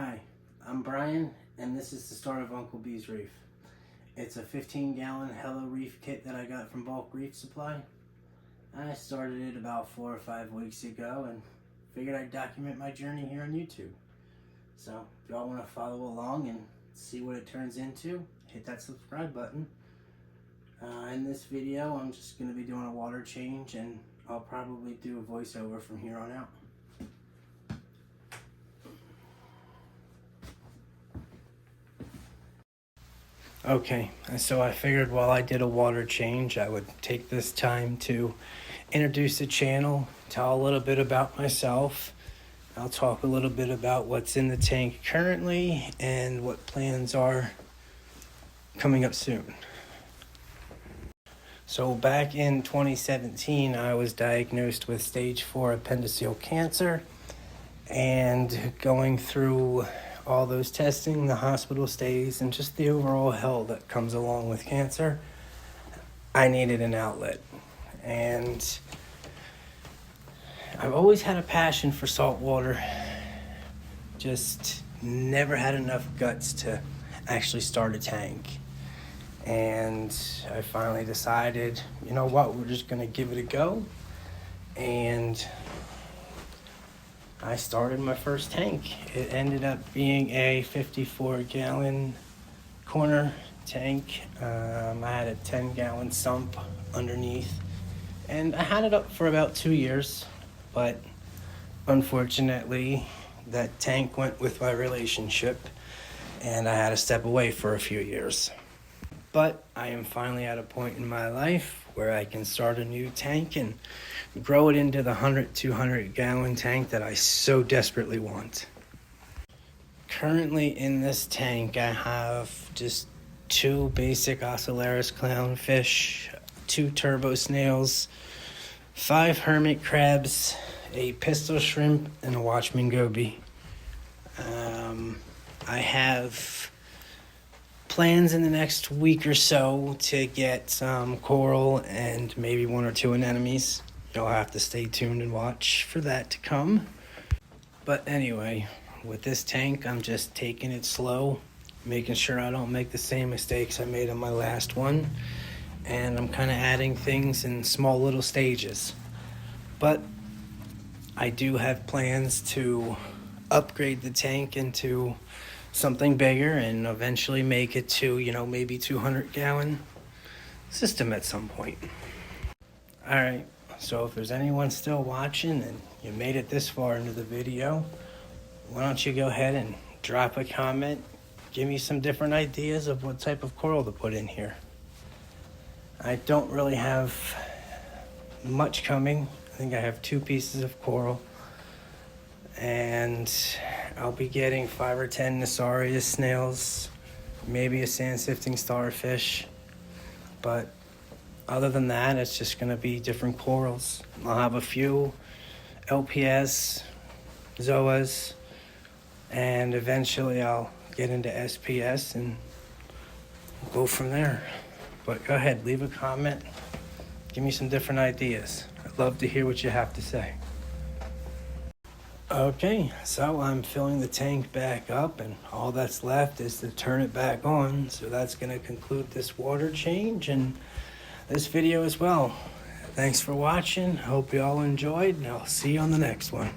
Hi, I'm Brian, and this is the start of Uncle B's Reef. It's a 15-gallon Hello Reef kit that I got from Bulk Reef Supply. I started it about 4 or 5 weeks ago and figured I'd document my journey here on YouTube. So if y'all want to follow along and see what it turns into, hit that subscribe button. In this video, I'm just going to be doing a water change, and I'll probably do a voiceover from here on out. Okay, so I figured while I did a water change, I would take this time to introduce the channel, tell a little bit about myself. I'll talk a little bit about what's in the tank currently and what plans are coming up soon. So back in 2017, I was diagnosed with stage 4 appendiceal cancer, and going through all those testing, the hospital stays, and just the overall hell that comes along with cancer, I needed an outlet. And I've always had a passion for salt water, just never had enough guts to actually start a tank. And I finally decided, you know what, we're just gonna give it a go. And I started my first tank. It ended up being a 54-gallon corner tank. I had a 10-gallon sump underneath, and I had it up for about 2 years, but unfortunately that tank went with my relationship and I had to step away for a few years. But I am finally at a point in my life where I can start a new tank and grow it into the 200-gallon tank that I so desperately want. Currently in this tank, I have just 2 basic Ocellaris clownfish, 2 turbo snails, 5 hermit crabs, a pistol shrimp, and a watchman goby. I have plans in the next week or so to get some coral and maybe 1 or 2 anemones. You'll have to stay tuned and watch for that to come. But anyway, with this tank, I'm just taking it slow, making sure I don't make the same mistakes I made on my last one. And I'm kind of adding things in small little stages. But I do have plans to upgrade the tank into something bigger and eventually make it to, maybe 200-gallon system at some point. All right. So if there's anyone still watching and you made it this far into the video, why don't you go ahead and drop a comment, give me some different ideas of what type of coral to put in here. I don't really have much coming. I think I have 2 pieces of coral, and I'll be getting 5 or 10 Nassarius snails, maybe a sand-sifting starfish, but other than that, it's just going to be different corals. I'll have a few LPS, Zoas, and eventually I'll get into SPS and go from there. But go ahead, leave a comment. Give me some different ideas. I'd love to hear what you have to say. Okay, so I'm filling the tank back up, and all that's left is to turn it back on. So that's going to conclude this water change and this video as well. Thanks for watching. Hope you all enjoyed, and I'll see you on the next one.